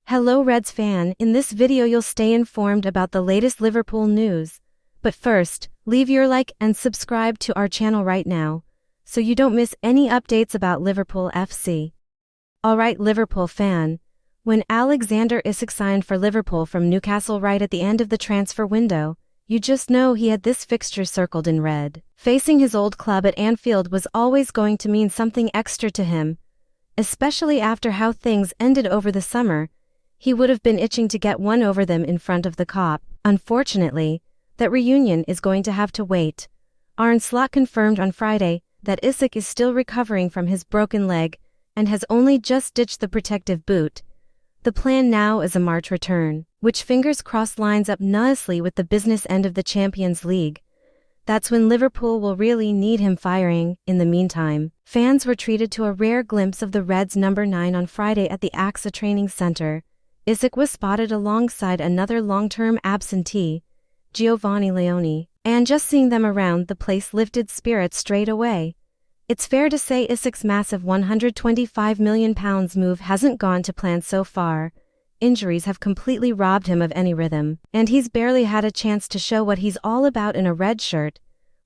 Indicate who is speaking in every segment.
Speaker 1: Hello Reds fan, in this video you'll stay informed about the latest Liverpool news. But first, leave your like and subscribe to our channel right now, so you don't miss any updates about Liverpool FC. Alright Liverpool fan, when Alexander Isak signed for Liverpool from Newcastle right at the end of the transfer window, you just know he had this fixture circled in red. Facing his old club at Anfield was always going to mean something extra to him, especially after how things ended over the summer. He would have been itching to get one over them in front of the Kop. Unfortunately, that reunion is going to have to wait. Arne Slot confirmed on Friday that Isak is still recovering from his broken leg and has only just ditched the protective boot. The plan now is a March return, which fingers crossed lines up nicely with the business end of the Champions League. That's when Liverpool will really need him firing. In the meantime, fans were treated to a rare glimpse of the Reds' number 9 on Friday at the AXA training center. Isak was spotted alongside another long-term absentee, Giovanni Leone, and just seeing them around the place lifted spirits straight away. It's fair to say Isak's massive £125 million move hasn't gone to plan so far. Injuries have completely robbed him of any rhythm, and he's barely had a chance to show what he's all about in a red shirt,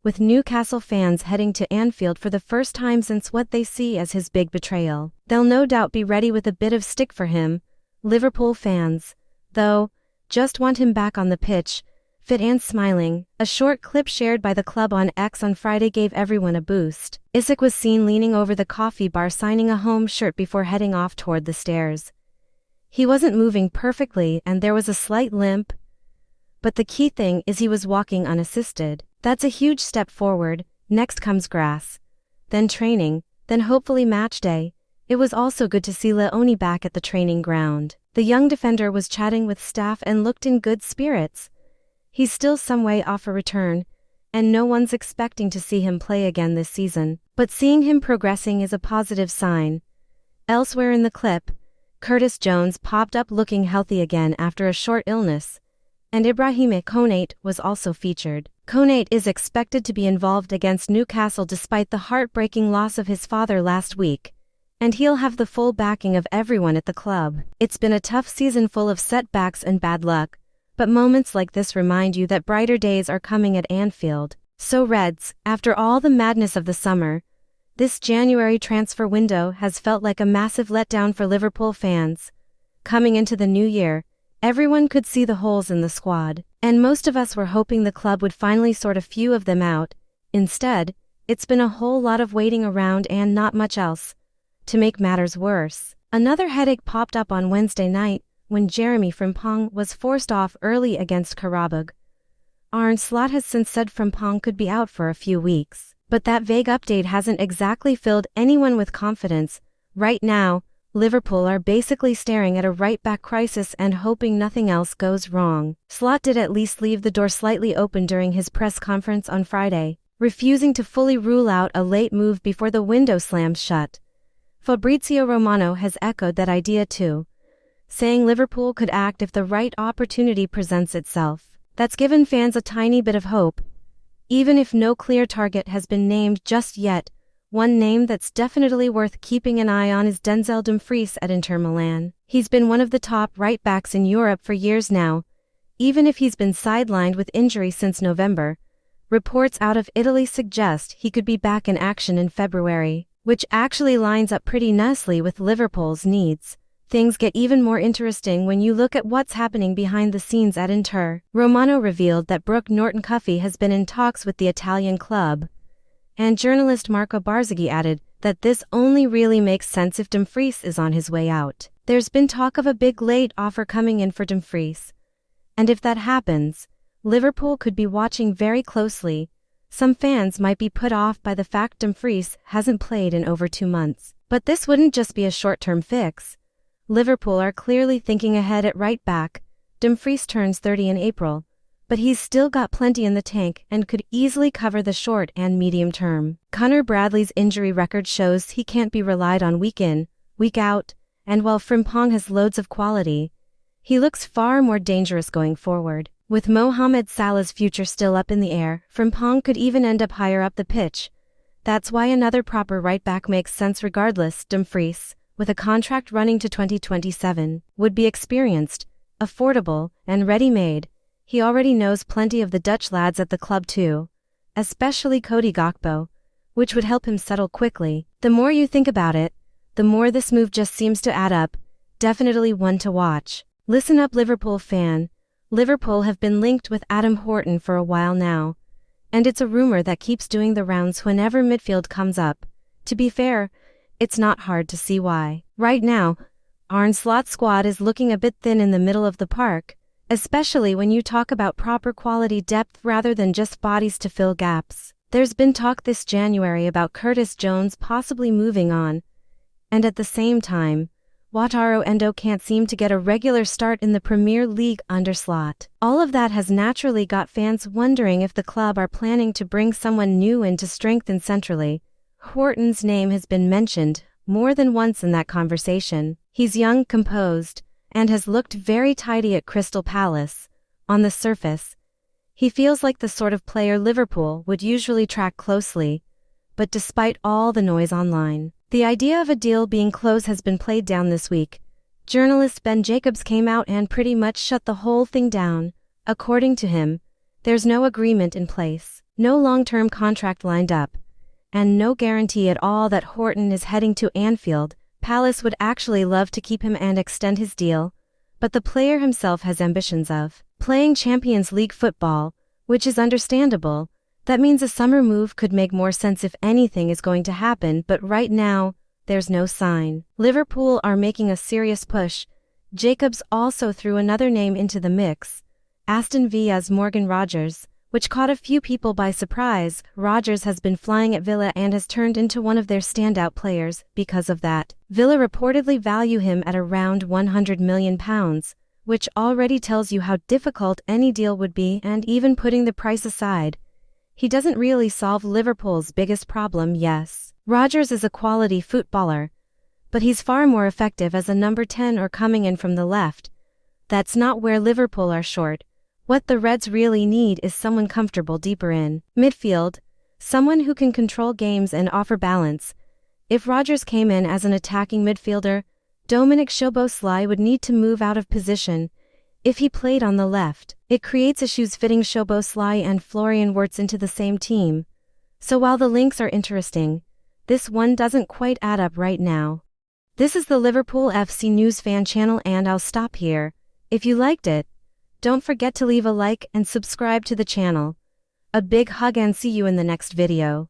Speaker 1: with Newcastle fans heading to Anfield for the first time since what they see as his big betrayal. They'll no doubt be ready with a bit of stick for him. Liverpool fans, though, just want him back on the pitch, fit and smiling. A short clip shared by the club on X on Friday gave everyone a boost. Isak was seen leaning over the coffee bar signing a home shirt before heading off toward the stairs. He wasn't moving perfectly and there was a slight limp, but the key thing is he was walking unassisted. That's a huge step forward. Next comes grass, then training, then hopefully match day. It was also good to see Leone back at the training ground. The young defender was chatting with staff and looked in good spirits. He's still some way off a return, and no one's expecting to see him play again this season, but seeing him progressing is a positive sign. Elsewhere in the clip, Curtis Jones popped up looking healthy again after a short illness, and Ibrahima Konate was also featured. Konate is expected to be involved against Newcastle despite the heartbreaking loss of his father last week, and he'll have the full backing of everyone at the club. It's been a tough season full of setbacks and bad luck, but moments like this remind you that brighter days are coming at Anfield. So Reds, after all the madness of the summer, this January transfer window has felt like a massive letdown for Liverpool fans. Coming into the new year, everyone could see the holes in the squad, and most of us were hoping the club would finally sort a few of them out. Instead, it's been a whole lot of waiting around and not much else. To make matters worse, another headache popped up on Wednesday night when Jeremy Frimpong was forced off early against Karabag. Arne Slot has since said Frimpong could be out for a few weeks, but that vague update hasn't exactly filled anyone with confidence. Right now, Liverpool are basically staring at a right-back crisis and hoping nothing else goes wrong. Slot did at least leave the door slightly open during his press conference on Friday, refusing to fully rule out a late move before the window slams shut. Fabrizio Romano has echoed that idea too, saying Liverpool could act if the right opportunity presents itself. That's given fans a tiny bit of hope. Even if no clear target has been named just yet, one name that's definitely worth keeping an eye on is Denzel Dumfries at Inter Milan. He's been one of the top right-backs in Europe for years now, even if he's been sidelined with injury since November. Reports out of Italy suggest he could be back in action in February, which actually lines up pretty nicely with Liverpool's needs. Things get even more interesting when you look at what's happening behind the scenes at Inter. Romano revealed that Brooke Norton-Cuffy has been in talks with the Italian club, and journalist Marco Barzaghi added that this only really makes sense if Dumfries is on his way out. There's been talk of a big late offer coming in for Dumfries, and if that happens, Liverpool could be watching very closely. Some fans might be put off by the fact Dumfries hasn't played in over 2 months. But this wouldn't just be a short-term fix. Liverpool are clearly thinking ahead at right back. Dumfries turns 30 in April, but he's still got plenty in the tank and could easily cover the short and medium term. Conor Bradley's injury record shows he can't be relied on week in, week out, and while Frimpong has loads of quality, he looks far more dangerous going forward. With Mohamed Salah's future still up in the air, Frimpong could even end up higher up the pitch. That's why another proper right back makes sense regardless. Dumfries, with a contract running to 2027, would be experienced, affordable, and ready-made. He already knows plenty of the Dutch lads at the club too, especially Cody Gakpo, which would help him settle quickly. The more you think about it, the more this move just seems to add up. Definitely one to watch. Listen up, Liverpool fan. Liverpool have been linked with Adam Horton for a while now, and it's a rumor that keeps doing the rounds whenever midfield comes up. To be fair, it's not hard to see why. Right now, Arne Slot's squad is looking a bit thin in the middle of the park, especially when you talk about proper quality depth rather than just bodies to fill gaps. There's been talk this January about Curtis Jones possibly moving on, and at the same time, Wataru Endo can't seem to get a regular start in the Premier League under Slot. All of that has naturally got fans wondering if the club are planning to bring someone new in to strengthen centrally. Horton's name has been mentioned more than once in that conversation. He's young, composed, and has looked very tidy at Crystal Palace. On the surface, he feels like the sort of player Liverpool would usually track closely, but despite all the noise online, the idea of a deal being close has been played down this week. Journalist Ben Jacobs came out and pretty much shut the whole thing down. According to him, there's no agreement in place, no long-term contract lined up, and no guarantee at all that Horton is heading to Anfield. Palace would actually love to keep him and extend his deal, but the player himself has ambitions of playing Champions League football, which is understandable. That means a summer move could make more sense if anything is going to happen, but right now, there's no sign. Liverpool are making a serious push. Jacobs also threw another name into the mix, Aston Villa's Morgan Rogers, which caught a few people by surprise. Rogers has been flying at Villa and has turned into one of their standout players. Because of that, Villa reportedly value him at around £100 million, which already tells you how difficult any deal would be, and even putting the price aside, he doesn't really solve Liverpool's biggest problem. Yes, Rogers is a quality footballer, but he's far more effective as a number 10 or coming in from the left. That's not where Liverpool are short. What the Reds really need is someone comfortable deeper in midfield, someone who can control games and offer balance. If Rogers came in as an attacking midfielder, Dominic Szoboszlai would need to move out of position. If he played on the left, it creates issues fitting Szoboszlai and Florian Wirtz into the same team. So while the links are interesting, this one doesn't quite add up right now. This is the Liverpool FC News Fan channel, and I'll stop here. If you liked it, don't forget to leave a like and subscribe to the channel. A big hug and see you in the next video.